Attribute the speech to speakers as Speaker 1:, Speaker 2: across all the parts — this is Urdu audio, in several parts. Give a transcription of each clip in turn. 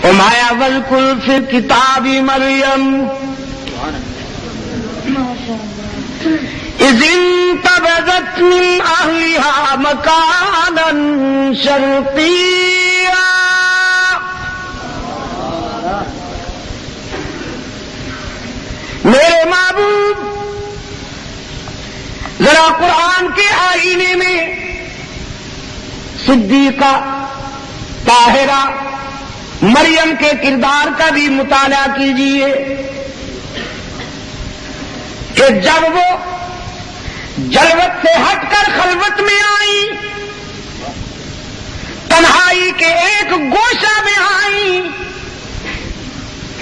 Speaker 1: ومایا واذکر فی الکتاب مریم اذ انتبذت من اہلها مکانا شرقیا. میرے محبوب ذرا قرآن کے آئینے میں صدیقہ طاہرہ مریم کے کردار کا بھی مطالعہ کیجیے کہ جب وہ جلوت سے ہٹ کر خلوت میں آئی، تنہائی کے ایک گوشہ میں آئی،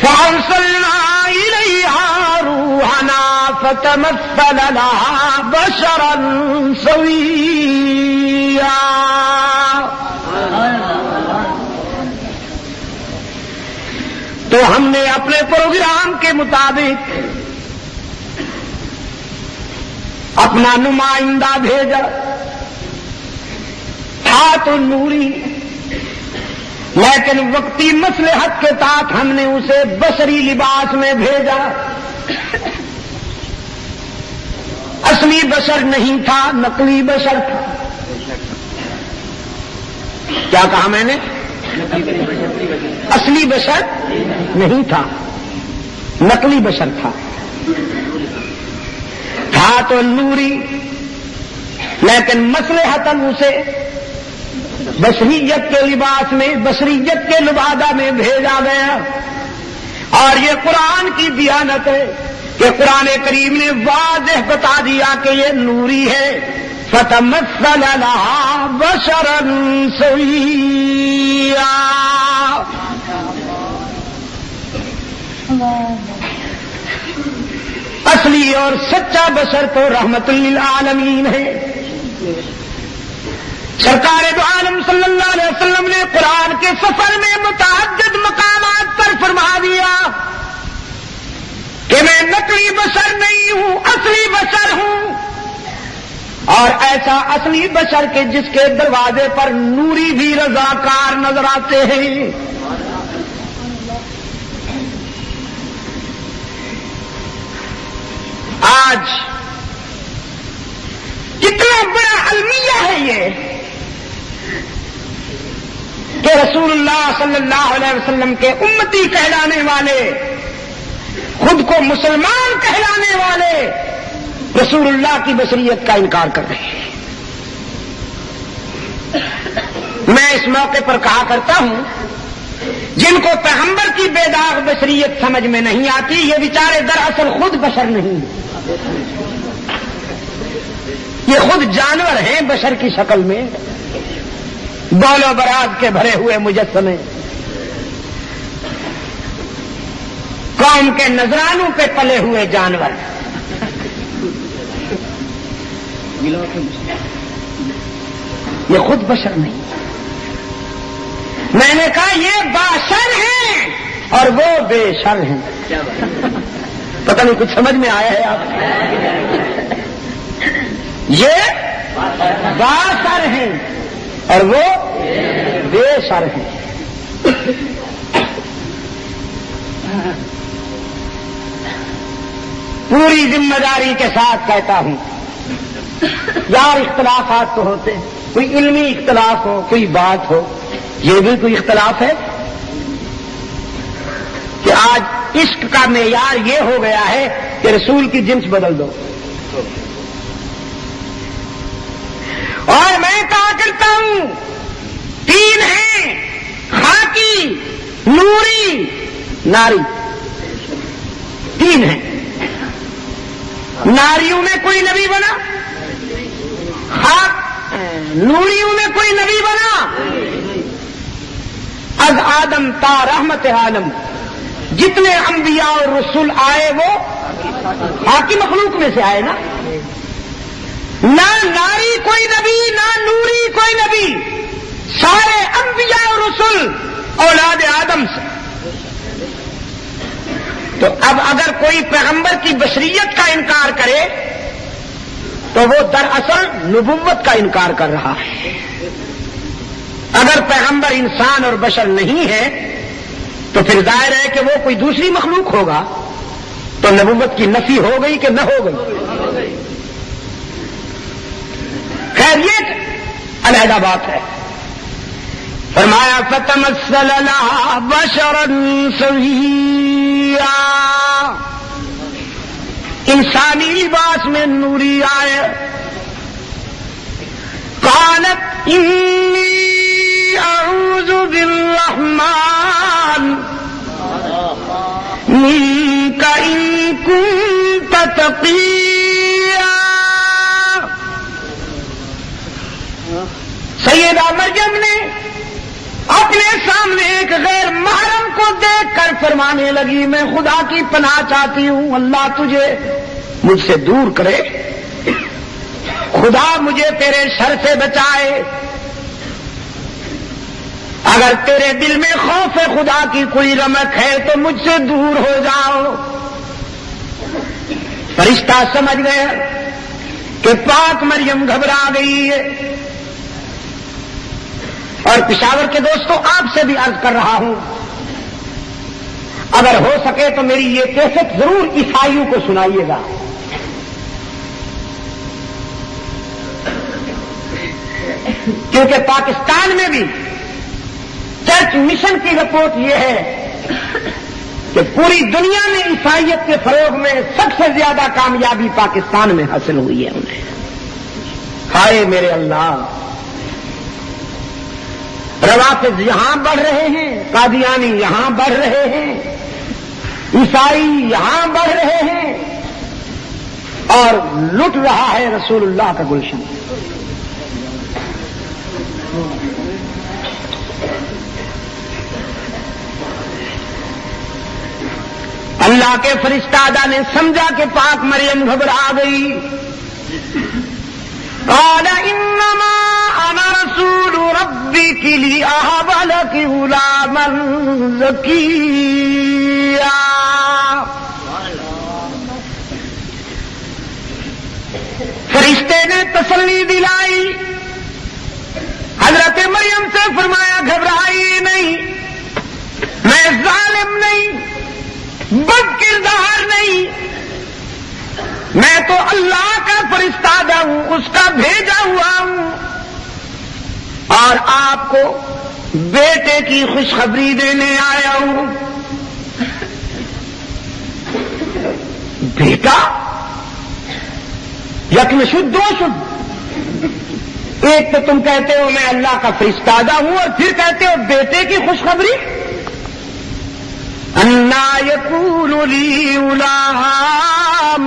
Speaker 1: فَأَرْسَلْنَا إِلَيْهَا رُوحَنَا فَتَمَثَّلَ لَهَا بَشَرًا سَوِيًّا. تو ہم نے اپنے پروگرام کے مطابق اپنا نمائندہ بھیجا، تھا تو نوری، لیکن وقتی مصلحت کے تحت ہم نے اسے بشری لباس میں بھیجا. اصلی بشر نہیں تھا، نقلی بشر تھا. کیا کہا میں نے؟ اصلی بشر نہیں تھا، نقلی بشر تھا. تھا تو نوری، لیکن مصلحتاً اسے بشریت کے لباس میں، بشریت کے لبادہ میں بھیجا گیا. اور یہ قرآن کی دیانت ہے کہ قرآن کریم نے واضح بتا دیا کہ یہ نوری ہے. فَتَمَثَّلَ لَهَا بَشَرًا سَوِيًّا. اصلی اور سچا بشر تو رحمت للعالمین ہے. سرکار دو عالم صلی اللہ علیہ وسلم نے قرآن کے سفر میں متعدد مقامات پر فرما دیا کہ میں نقلی بشر نہیں ہوں، اصلی بشر ہوں. اور ایسا اصلی بشر کے جس کے دروازے پر نوری بھی رضاکار نظر آتے ہیں. آج کتنا بڑا المیہ ہے یہ کہ رسول اللہ صلی اللہ علیہ وسلم کے امتی کہلانے والے، خود کو مسلمان کہلانے والے، رسول اللہ کی بشریت کا انکار کر رہے ہیں. میں اس موقع پر کہا کرتا ہوں، جن کو پیغمبر کی بے داغ بشریت سمجھ میں نہیں آتی، یہ بیچارے دراصل خود بشر نہیں، یہ خود جانور ہیں بشر کی شکل میں، بول و براز کے بھرے ہوئے مجسمے، قوم کے نذرانوں پہ پلے ہوئے جانور. یہ خود بشر نہیں. میں نے کہا یہ باشر ہیں اور وہ بے شر ہیں. پتہ نہیں کچھ سمجھ میں آیا ہے آپ؟ یہ باشر ہیں اور وہ بے شر ہیں. پوری ذمہ داری کے ساتھ کہتا ہوں، یار اختلافات تو ہوتے ہیں، کوئی علمی اختلاف ہو، کوئی بات ہو، یہ بھی کوئی اختلاف ہے کہ آج عشق کا معیار یہ ہو گیا ہے کہ رسول کی جنس بدل دو. اور میں کہا کرتا ہوں، تین ہیں، خاکی، نوری، ناری. تین ہیں. ناریوں میں کوئی نبی بنا؟ نوریوں میں کوئی نبی بنا؟ از آدم تا رحمت عالم جتنے انبیاء اور رسول آئے وہ خاکی مخلوق میں سے آئے نا. نہ ناری کوئی نبی، نہ نوری کوئی نبی، سارے انبیاء اور رسول اولاد آدم سے. تو اب اگر کوئی پیغمبر کی بشریت کا انکار کرے تو وہ دراصل نبوت کا انکار کر رہا ہے. اگر پیغمبر انسان اور بشر نہیں ہے تو پھر ظاہر ہے کہ وہ کوئی دوسری مخلوق ہوگا تو نبوت کی نفی ہو گئی کہ نہ ہو گئی؟ خیر یہ علیحدہ بات ہے. فرمایا فتمثل لها بشرا سویا، انسانی لباس میں نوری آئے. قالت انی اعوذ بالرحمن منک ان کنت تقیا. سیدہ مریم نے اپنے سامنے ایک غیر محرم کو دیکھ کر فرمانے لگی میں خدا کی پناہ چاہتی ہوں، اللہ تجھے مجھ سے دور کرے، خدا مجھے تیرے شر سے بچائے. اگر تیرے دل میں خوف خدا کی کوئی رمق ہے تو مجھ سے دور ہو جاؤ. فرشتہ سمجھ گیا کہ پاک مریم گھبرا گئی ہے. اور پشاور کے دوستوں آپ سے بھی عرض کر رہا ہوں، اگر ہو سکے تو میری یہ کیسٹ ضرور عیسائیوں کو سنائیے گا. کیونکہ پاکستان میں بھی چرچ مشن کی رپورٹ یہ ہے کہ پوری دنیا میں عیسائیت کے فروغ میں سب سے زیادہ کامیابی پاکستان میں حاصل ہوئی ہے انہیں. ہائے میرے اللہ، روافض یہاں بڑھ رہے ہیں، قادیانی یہاں بڑھ رہے ہیں، عیسائی یہاں بڑھ رہے ہیں، اور لٹ رہا ہے رسول اللہ کا گلشن. اللہ کے فرشتہ نے سمجھا کہ پاک مریم گھبرا گئی. قال انما انا رسول ربك لأهب لك غلاما زكيا. فرشتے نے تسلی دلائی، حضرت مریم سے فرمایا گھبرائیے نہیں، میں ظالم نہیں، بد کردار نہیں، میں تو اللہ کا فرشتہ ہوں، اس کا بھیجا ہوا ہوں، اور آپ کو بیٹے کی خوشخبری دینے آیا ہوں. بیٹا یقین شد دو شد، ایک تو تم کہتے ہو میں اللہ کا فرشتہ ہوں اور پھر کہتے ہو بیٹے کی خوشخبری. انا یکون لی غلام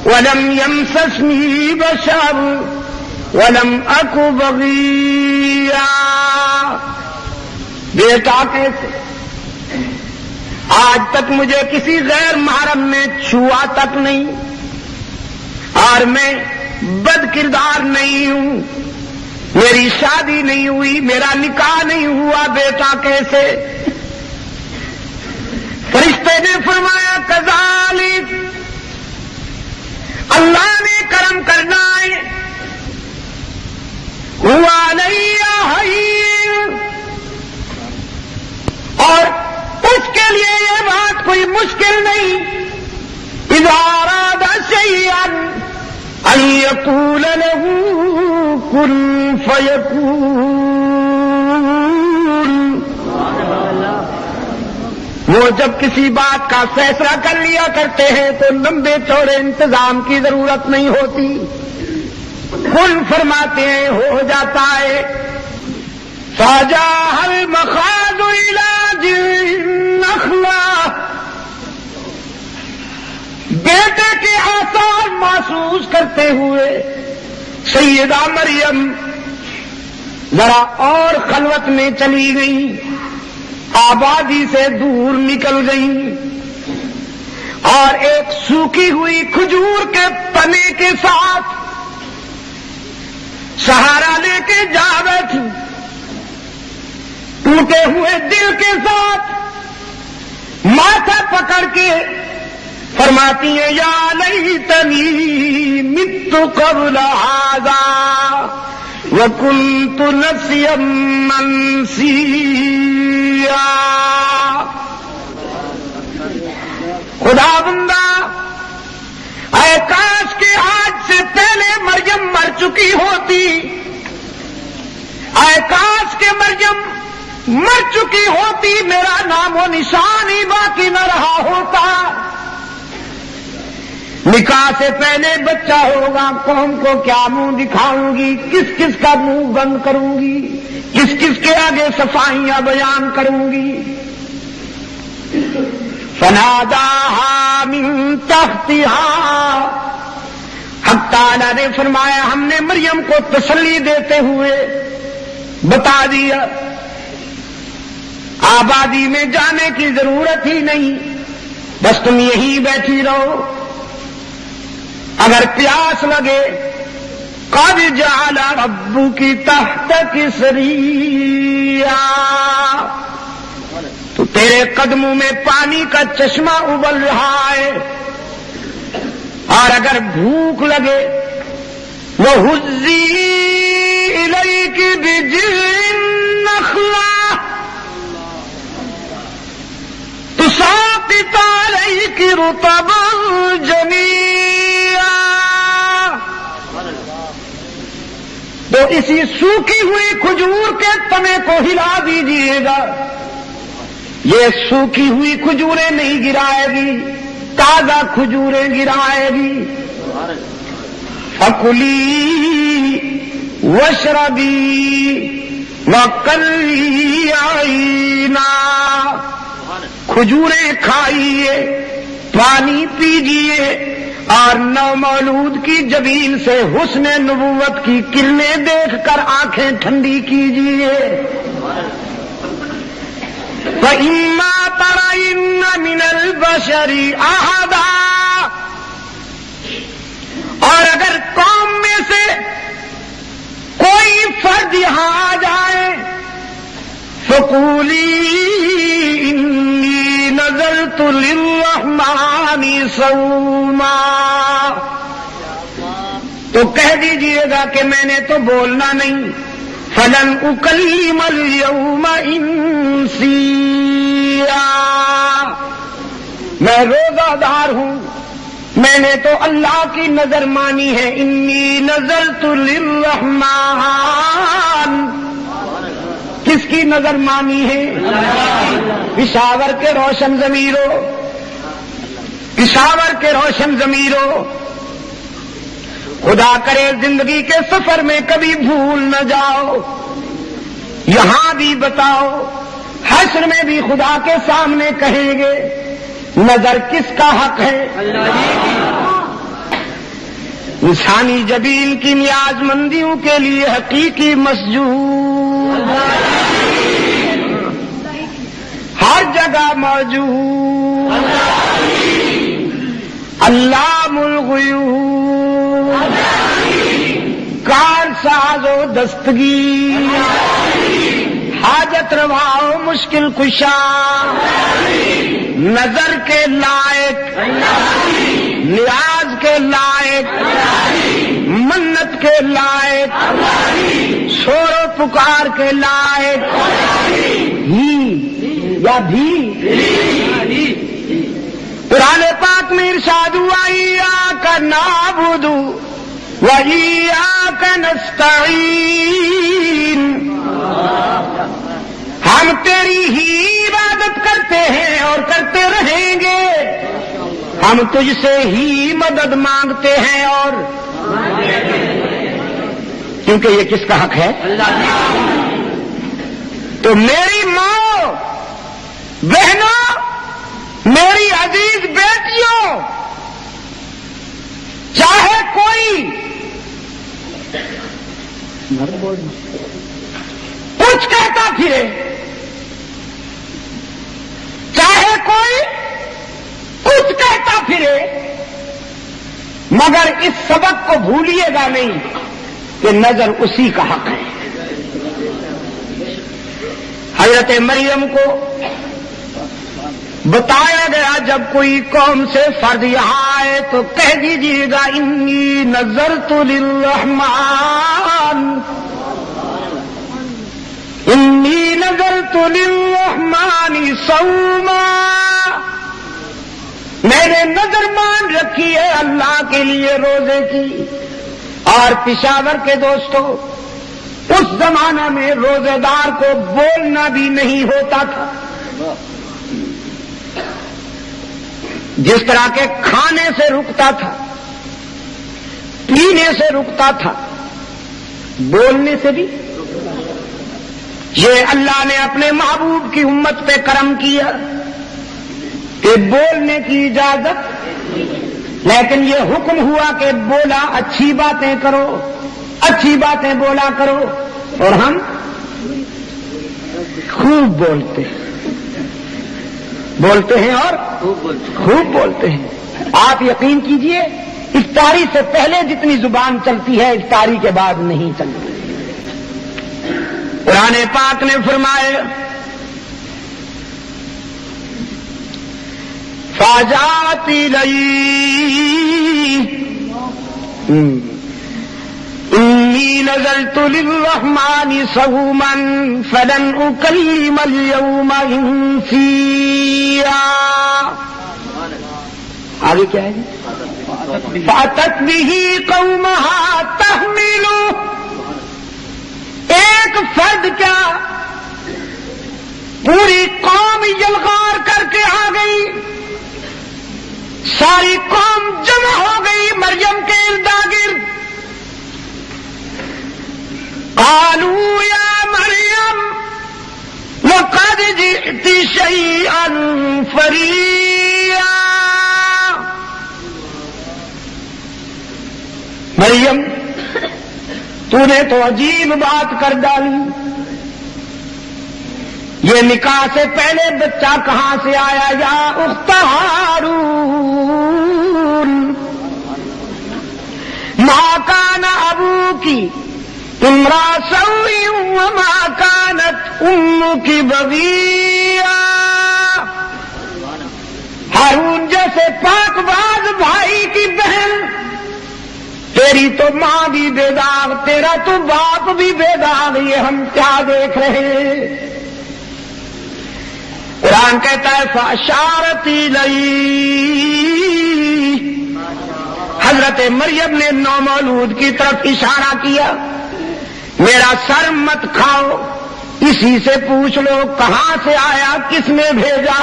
Speaker 1: ولم یمسسنی بشر ولم اک بغیا. بیٹا کیسے؟ آج تک مجھے کسی غیر محرم نے چھوا تک نہیں، اور میں بد کردار نہیں ہوں، میری شادی نہیں ہوئی، میرا نکاح نہیں ہوا، بیٹا کیسے؟ فرشتے نے فرمایا کذالک، اللہ نے کرم کرنا ہے، ہوا نہیں اور اس کے لیے یہ بات کوئی مشکل نہیں. اذا اراد شيئا ان يقول له كن فيكون. وہ جب کسی بات کا فیصلہ کر لیا کرتے ہیں تو لمبے چوڑے انتظام کی ضرورت نہیں ہوتی، کن فرماتے ہیں ہو جاتا ہے. فجاء المخاض الى النخلة، بیٹے کے آثار محسوس کرتے ہوئے سیدہ مریم ذرا اور خلوت میں چلی گئی، آبادی سے دور نکل گئی، اور ایک سوکھی ہوئی کھجور کے تنے کے ساتھ سہارا لے کے جا بیٹھی، ٹوٹے ہوئے دل کے ساتھ ماتھا پکڑ کے فرماتی ہیں یا لیتنی مت قبل ھذا وکنت نسیا منسیا. خدا بندہ، اے کاش کے آج سے پہلے مریم مر چکی ہوتی، اے کاش کے مریم مر چکی ہوتی، میرا نام و نشان ہی باقی نہ رہا ہوتا۔ نکاح سے پہلے بچہ ہوگا، قوم کو کیا منہ دکھاؤں گی، کس کس کا منہ بند کروں گی، کس کس کے آگے صفائیاں بیان کروں گی۔ فناداہا من تحتہا، حق تعالیٰ نے فرمایا ہم نے مریم کو تسلی دیتے ہوئے بتا دیا آبادی میں جانے کی ضرورت ہی نہیں، بس تم یہی بیٹھی رہو، اگر پیاس لگے قد جعل ربک تحتک سریا، تو تیرے قدموں میں پانی کا چشمہ ابل رہا ہے، اور اگر بھوک لگے وَهُزِّي إِلَيْكِ بِجِذْعِ النَّخْلَةِ تُسَاقِطْ عَلَيْكِ رُطَبًا جَنِيًّا، تو اسی سوکھی ہوئی کھجور کے تنے کو ہلا دیجیے گا، یہ سوکھی ہوئی کھجوریں نہیں گرائے گی، تازہ کھجوریں گرائے گی۔ فَكُلِي وَاشْرَبِي وَقَرِّي عَيْنًا، کھجوریں کھائیے، پانی پیجیے، اور نومولود کی جبین سے حسن نبوت کی کرنیں دیکھ کر آنکھیں ٹھنڈی کیجیے۔ فَإِمَّا تَرَيِنَّ مِنَ الْبَشَرِ أَحَدًا، اور اگر قوم میں سے کوئی فرد یہاں آ جائے، فَقُولِي إِنِّي نَذَرْتُ لِلرَّحْمَنِ صَوْمًا، تو کہہ دیجئے گا کہ میں نے تو بولنا نہیں، فَلَنْ أُكَلِّمَ الْيَوْمَ إِنسِيًّا، میں روزہ دار ہوں، میں نے تو اللہ کی نظر مانی ہے، انی نذرت للرحمن، کس کی نظر مانی ہے؟ پشاور کے روشن ضمیروں، پشاور کے روشن ضمیروں، خدا کرے زندگی کے سفر میں کبھی بھول نہ جاؤ، یہاں بھی بتاؤ، حشر میں بھی خدا کے سامنے کہیں گے نظر کس کا حق ہے؟ انسانی جبین کی نیاز مندیوں کے لیے حقیقی مسجود ہر جگہ موجود، علام الغیوب، کار ساز و دستگیر، حاجت روا و مشکل کشا، نظر کے لائق، نیاز کے لائق، منت کے لائق، شور و پکار کے لائق، ہی یا بھی۔ قرآن پاک میں ارشاد ہوا ایاک نعبد و ایاک نستعین، ہم تیری ہی عبادت کرتے ہیں اور کرتے رہیں گے، ہم تجھ سے ہی مدد مانگتے ہیں، اور کیونکہ یہ کس کا حق ہے؟ تو میری ماں، بہنوں، میری عزیز بیٹیوں، چاہے کوئی کچھ کہتا پھرے، چاہے کوئی کچھ کہتا پھرے، مگر اس سبق کو بھولیے گا نہیں کہ نظر اسی کا حق ہے۔ حضرت مریم کو بتایا گیا جب کوئی قوم سے فرد یہاں آئے تو کہہ دیجیے گا انی نذرت للرحمن، انی نذرت للرحمن صوما، میں نے نظر مان رکھی ہے اللہ کے لیے روزے کی. اور پشاور کے دوستوں، اس زمانہ میں روزے دار کو بولنا بھی نہیں ہوتا تھا. جس طرح کے کھانے سے رکتا تھا، پینے سے رکتا تھا، بولنے سے بھی. یہ اللہ نے اپنے محبوب کی امت پہ کرم کیا کہ بولنے کی اجازت، لیکن یہ حکم ہوا کہ بولا اچھی باتیں کرو، اچھی باتیں بولا کرو. اور ہم خوب بولتے ہیں اور خوب بولتے ہیں. آپ یقین کیجئے، افطاری سے پہلے جتنی زبان چلتی ہے افطاری کے بعد نہیں چلتی. قرآن پاک نے فرمایا فَاجَاتِ لَيْ إِنِّي نَذَرْتُ لِلرَّحْمَنِ صَوْمًا فَلَنْ أُكَلِّمَ الْيَوْمَ إِنسِيًّا. آگے کیا ہے؟ فَأَتَتْ بِهِ قَوْمَهَا تَحْمِلُهُ. ایک فرد کیا پوری قوم یلغار کر کے آ گئی، ساری قوم جمع ہو گئی مریم کے اردگرد. قالوا یا مریم لقد جئت شیئا فریا. مریم، تو نے تو عجیب بات کر ڈالی. یہ نکاح سے پہلے بچہ کہاں سے آیا؟ یا اخت ہارون ما کان ابوکی امرأ سوء وما کانت امکی بغیا. ہارون جیسے پاک باز بھائی کی بہن، تیری تو ماں بھی بے داغ، تیرا تو باپ بھی بے داغ. یہ ہم کیا دیکھ رہے ہیں؟ قرآن کہتا ہے فَأَشَارَتْ إِلَيْهِ. حضرت مریم نے نومولود کی طرف اشارہ کیا. میرا سر مت کھاؤ، اسی سے پوچھ لو کہاں سے آیا، کس نے بھیجا.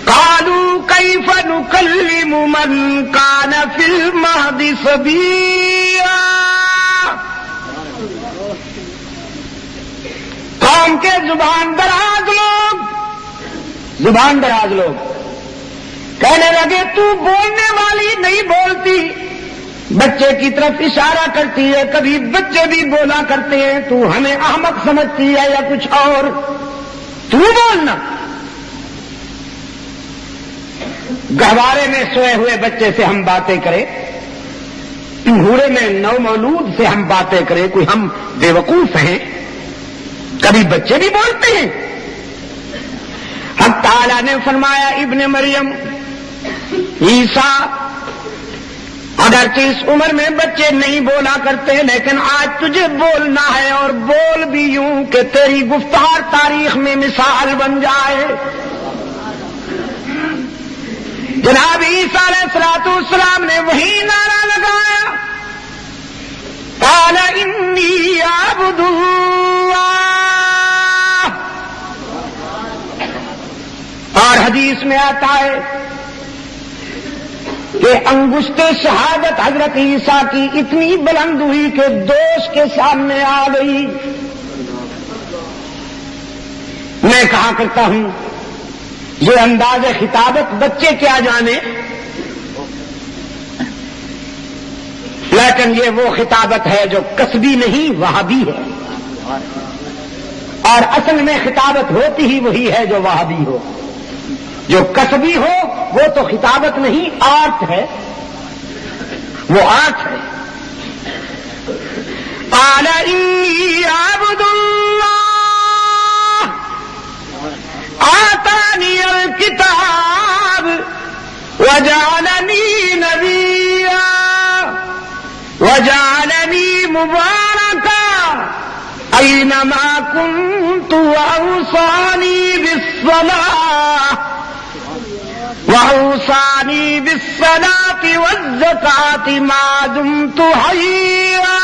Speaker 1: قالوا كيف نكلم من كان في المهد صبيا. قوم کے زبان دراز لوگ کہنے لگے تو بولنے والی نہیں بولتی، بچے کی طرف اشارہ کرتی ہے، کبھی بچے بھی بولا کرتے ہیں، تو ہمیں احمق سمجھتی ہے یا کچھ اور، تو بولنا. گہوارے میں سوئے ہوئے بچے سے ہم باتیں کریں، انگورے میں نومولود سے ہم باتیں کریں، کوئی ہم بے وقوف ہیں؟ کبھی بچے بھی بولتے ہیں. حق تعالیٰ نے فرمایا ابن مریم، عیسیٰ اگرچہ اس عمر میں بچے نہیں بولا کرتے، لیکن آج تجھے بولنا ہے، اور بول بھی یوں کہ تیری گفتار تاریخ میں مثال بن جائے. جناب عیسیٰ علیہ السلام نے وہی نعرہ لگایا، قال انی عبد اللہ. اور حدیث میں آتا ہے کہ انگشت شہادت حضرت عیسیٰ کی اتنی بلند ہوئی کہ دوش کے سامنے آ گئی. میں کہا کرتا ہوں یہ انداز خطابت بچے کیا جانے، لیکن یہ وہ خطابت ہے جو کسبی نہیں وہابی ہے. اور اصل میں خطابت ہوتی ہی وہی ہے جو وہابی ہو. جو کسبی ہو وہ تو خطابت نہیں، آرٹ ہے، وہ آرٹ ہے. قال انی عبد اللہ آتانی الکتاب وجعلنی نبیا وجعلنی مبارکا اینما کنت واوصانی بالصلاۃ وَأَوْصَانِي بِالصَّلَاةِ وَالزَّكَاةِ مَا دُمْتُ حَيًّا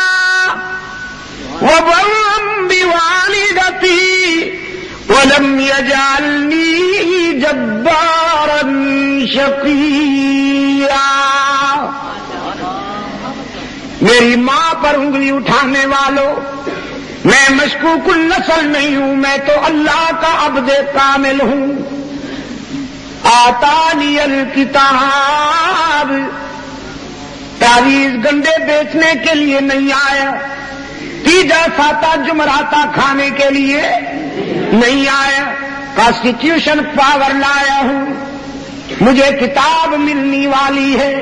Speaker 1: وَبَرًّا بِوَالِدَتِي وَلَمْ يَجْعَلْنِي جَبَّارًا شَقِيًّا۔ میری ماں پر انگلی اٹھانے والوں، میں مشکوک النسل نہیں ہوں، میں تو اللہ کا عبد کامل ہوں۔ آتانی الکتاب، تعویذ گنڈے بیچنے کے لیے نہیں آیا، تیجا ساتا جمراتا کھانے کے لیے نہیں آیا، کانسٹیٹیوشن پاور لایا ہوں، مجھے کتاب ملنے والی ہے،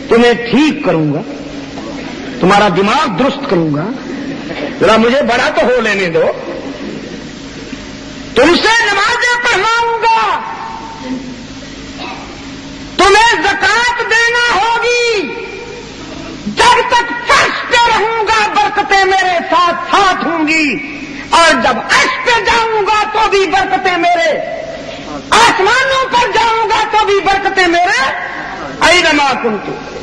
Speaker 1: تمہیں ٹھیک کروں گا، تمہارا دماغ درست کروں گا، ذرا مجھے بڑا تو ہو لینے دو، تم سے نمازیں پڑھواؤں گا، تمہیں زکات دینا ہوگی، جب تک فرش پہ رہوں گا برکتیں میرے ساتھ ساتھ ہوں گی، اور جب عرش پہ جاؤں گا تو بھی برکتیں میرے، آسمانوں پر جاؤں گا تو بھی برکتیں میرے، اینما کنتم۔